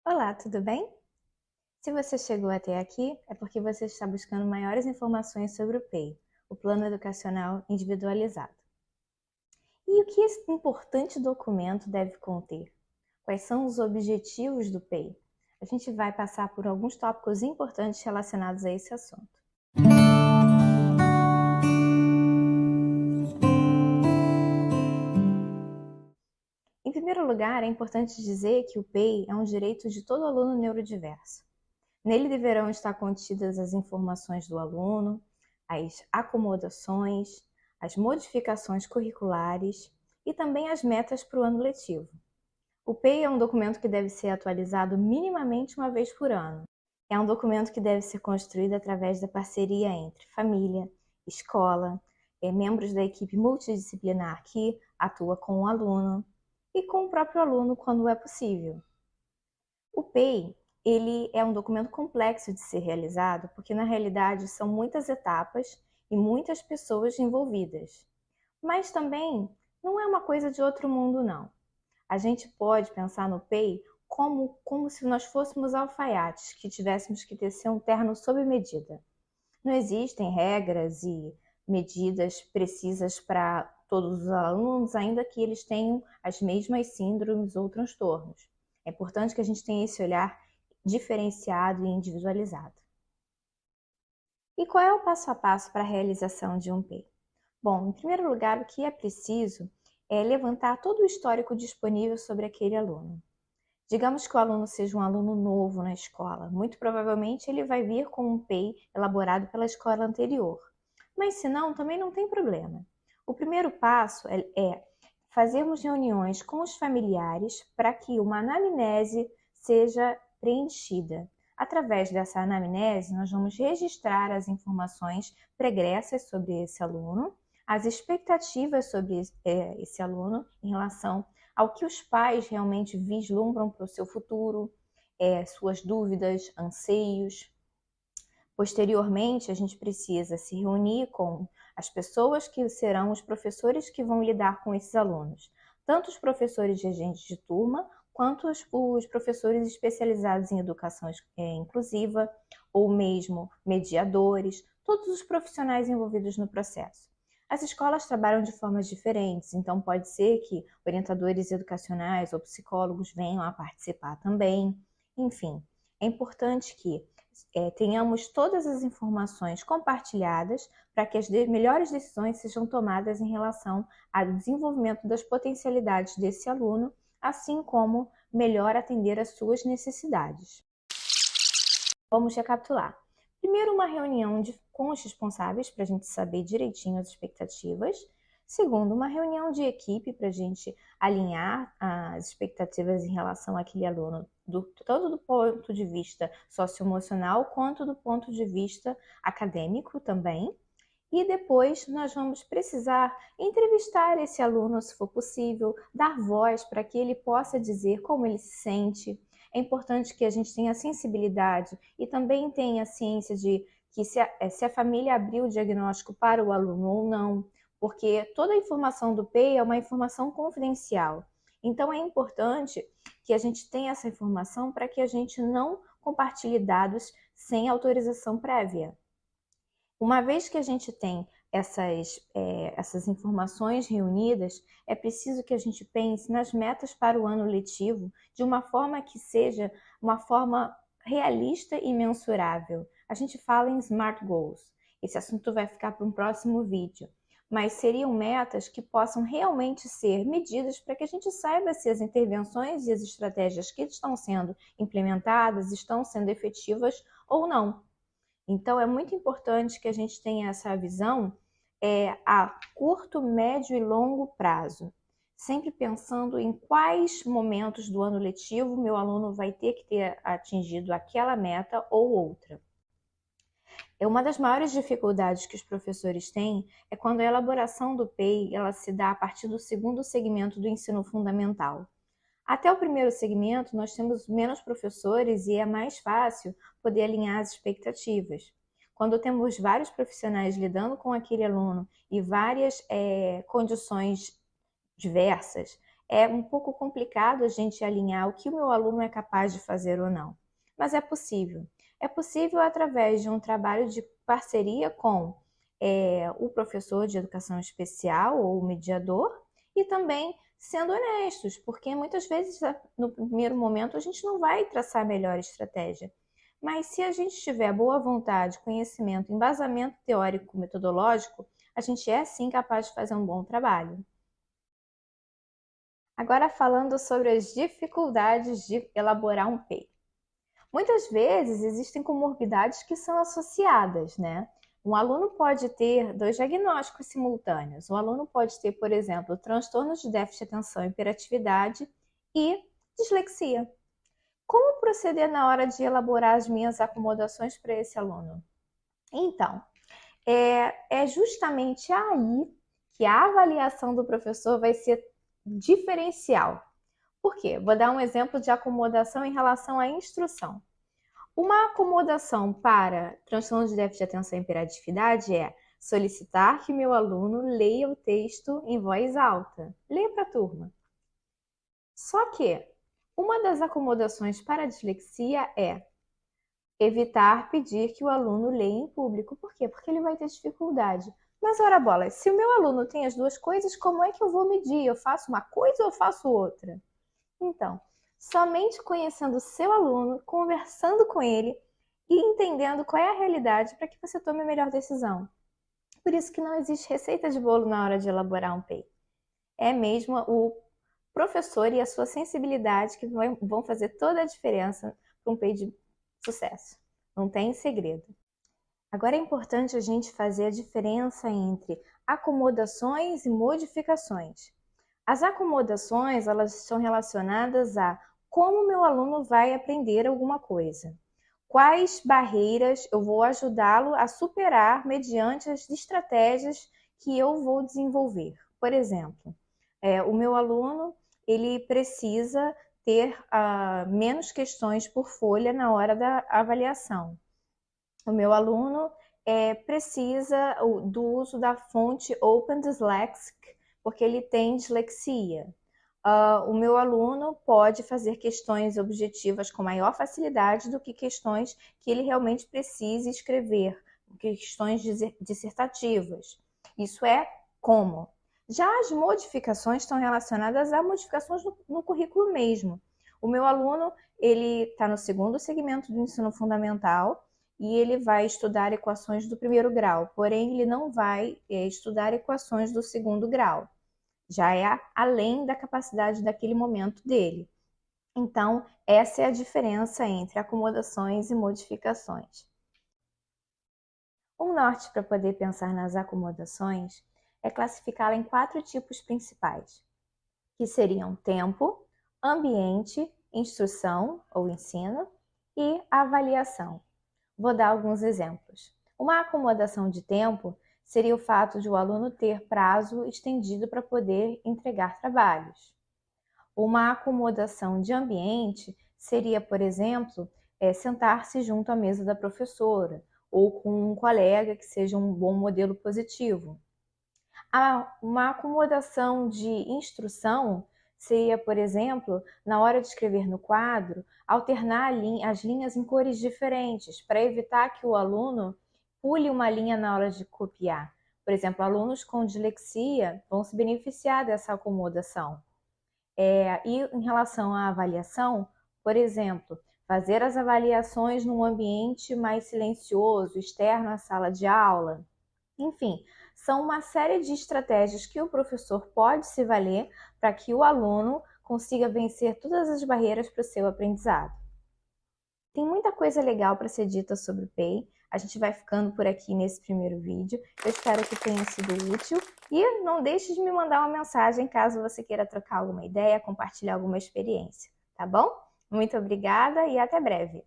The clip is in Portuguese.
Olá, tudo bem? Se você chegou até aqui, é porque você está buscando maiores informações sobre o PEI, o Plano Educacional Individualizado. E o que esse importante documento deve conter? Quais são os objetivos do PEI? A gente vai passar por alguns tópicos importantes relacionados a esse assunto. Em primeiro lugar, é importante dizer que o PEI é um direito de todo aluno neurodiverso. Nele deverão estar contidas as informações do aluno, as acomodações, as modificações curriculares e também as metas para o ano letivo. O PEI é um documento que deve ser atualizado minimamente uma vez por ano. É um documento que deve ser construído através da parceria entre família, escola, membros da equipe multidisciplinar que atua com o aluno e com o próprio aluno quando é possível. O PEI, ele é um documento complexo de ser realizado, porque na realidade são muitas etapas e muitas pessoas envolvidas. Mas também não é uma coisa de outro mundo, não. A gente pode pensar no PEI como se nós fôssemos alfaiates, que tivéssemos que tecer um terno sob medida. Não existem regras e medidas precisas para todos os alunos, ainda que eles tenham as mesmas síndromes ou transtornos. É importante que a gente tenha esse olhar diferenciado e individualizado. E qual é o passo a passo para a realização de um PEI? Bom, em primeiro lugar, o que é preciso é levantar todo o histórico disponível sobre aquele aluno. Digamos que o aluno seja um aluno novo na escola. Muito provavelmente ele vai vir com um PEI elaborado pela escola anterior. Mas se não, também não tem problema. O primeiro passo é fazermos reuniões com os familiares para que uma anamnese seja preenchida. Através dessa anamnese, nós vamos registrar as informações pregressas sobre esse aluno, as expectativas sobre esse aluno em relação ao que os pais realmente vislumbram para o seu futuro, suas dúvidas, anseios. Posteriormente, a gente precisa se reunir com as pessoas que serão os professores que vão lidar com esses alunos, tanto os professores de agentes de turma, quanto os professores especializados em educação inclusiva, ou mesmo mediadores, todos os profissionais envolvidos no processo. As escolas trabalham de formas diferentes, então pode ser que orientadores educacionais ou psicólogos venham a participar também. Enfim, é importante que tenhamos todas as informações compartilhadas para que as melhores decisões sejam tomadas em relação ao desenvolvimento das potencialidades desse aluno, assim como melhor atender às suas necessidades. Vamos recapitular. Primeiro, uma reunião com os responsáveis para a gente saber direitinho as expectativas. Segundo, uma reunião de equipe para a gente alinhar as expectativas em relação àquele aluno, tanto do ponto de vista socioemocional quanto do ponto de vista acadêmico também. E depois nós vamos precisar entrevistar esse aluno, se for possível, dar voz para que ele possa dizer como ele se sente. É importante que a gente tenha sensibilidade e também tenha ciência de que se a família abriu o diagnóstico para o aluno ou não, porque toda a informação do PEI é uma informação confidencial. Então é importante que a gente tenha essa informação para que a gente não compartilhe dados sem autorização prévia. Uma vez que a gente tem essas informações reunidas, é preciso que a gente pense nas metas para o ano letivo de uma forma que seja uma forma realista e mensurável. A gente fala em SMART Goals. Esse assunto vai ficar para um próximo vídeo. Mas seriam metas que possam realmente ser medidas para que a gente saiba se as intervenções e as estratégias que estão sendo implementadas estão sendo efetivas ou não. Então, é muito importante que a gente tenha essa visão a curto, médio e longo prazo. Sempre pensando em quais momentos do ano letivo meu aluno vai ter que ter atingido aquela meta ou outra. Uma das maiores dificuldades que os professores têm é quando a elaboração do PEI ela se dá a partir do segundo segmento do ensino fundamental. Até o primeiro segmento, nós temos menos professores e é mais fácil poder alinhar as expectativas. Quando temos vários profissionais lidando com aquele aluno e várias condições diversas, É um pouco complicado a gente alinhar o que o meu aluno é capaz de fazer ou não, mas é possível. É possível através de um trabalho de parceria com o professor de educação especial ou o mediador e também sendo honestos, porque muitas vezes no primeiro momento a gente não vai traçar a melhor estratégia. Mas se a gente tiver boa vontade, conhecimento, embasamento teórico, metodológico, a gente é sim capaz de fazer um bom trabalho. Agora falando sobre as dificuldades de elaborar um PEI. Muitas vezes existem comorbidades que são associadas, né? Um aluno pode ter 2 diagnósticos simultâneos. Um aluno pode ter, por exemplo, transtorno de déficit de atenção e hiperatividade e dislexia. Como proceder na hora de elaborar as minhas acomodações para esse aluno? Então, é justamente aí que a avaliação do professor vai ser diferencial. Por quê? Vou dar um exemplo de acomodação em relação à instrução. Uma acomodação para transtorno de déficit de atenção e hiperatividade é solicitar que meu aluno leia o texto em voz alta. Leia para a turma. Só que uma das acomodações para a dislexia é evitar pedir que o aluno leia em público. Por quê? Porque ele vai ter dificuldade. Mas, ora bola, se o meu aluno tem as duas coisas, como é que eu vou medir? Eu faço uma coisa ou eu faço outra? Então, somente conhecendo o seu aluno, conversando com ele e entendendo qual é a realidade para que você tome a melhor decisão. Por isso que não existe receita de bolo na hora de elaborar um PEI. É mesmo o professor e a sua sensibilidade que vão fazer toda a diferença para um PEI de sucesso. Não tem segredo. Agora é importante a gente fazer a diferença entre acomodações e modificações. As acomodações, elas estão relacionadas a como meu aluno vai aprender alguma coisa. Quais barreiras eu vou ajudá-lo a superar mediante as estratégias que eu vou desenvolver. Por exemplo, o meu aluno, ele precisa ter menos questões por folha na hora da avaliação. O meu aluno precisa do uso da fonte Open Dyslexic, porque ele tem dislexia. O meu aluno pode fazer questões objetivas com maior facilidade do que questões que ele realmente precise escrever, questões dissertativas. Isso é como. Já as modificações estão relacionadas a modificações no currículo mesmo. O meu aluno, ele está no segundo segmento do ensino fundamental e ele vai estudar equações do primeiro grau, porém ele não vai estudar equações do segundo grau. Já é além da capacidade daquele momento dele. Então, essa é a diferença entre acomodações e modificações. Um norte para poder pensar nas acomodações é classificá-la em 4 tipos principais, que seriam tempo, ambiente, instrução ou ensino e avaliação. Vou dar alguns exemplos. Uma acomodação de tempo seria o fato de o aluno ter prazo estendido para poder entregar trabalhos. Uma acomodação de ambiente seria, por exemplo, sentar-se junto à mesa da professora ou com um colega que seja um bom modelo positivo. Uma acomodação de instrução seria, por exemplo, na hora de escrever no quadro, alternar as linhas em cores diferentes, para evitar que o aluno pule uma linha na hora de copiar. Por exemplo, alunos com dislexia vão se beneficiar dessa acomodação. E em relação à avaliação, por exemplo, fazer as avaliações num ambiente mais silencioso, externo à sala de aula. Enfim, são uma série de estratégias que o professor pode se valer para que o aluno consiga vencer todas as barreiras para o seu aprendizado. Tem muita coisa legal para ser dita sobre o PEI. A gente vai ficando por aqui nesse primeiro vídeo. Eu espero que tenha sido útil e não deixe de me mandar uma mensagem caso você queira trocar alguma ideia, compartilhar alguma experiência, tá bom? Muito obrigada e até breve!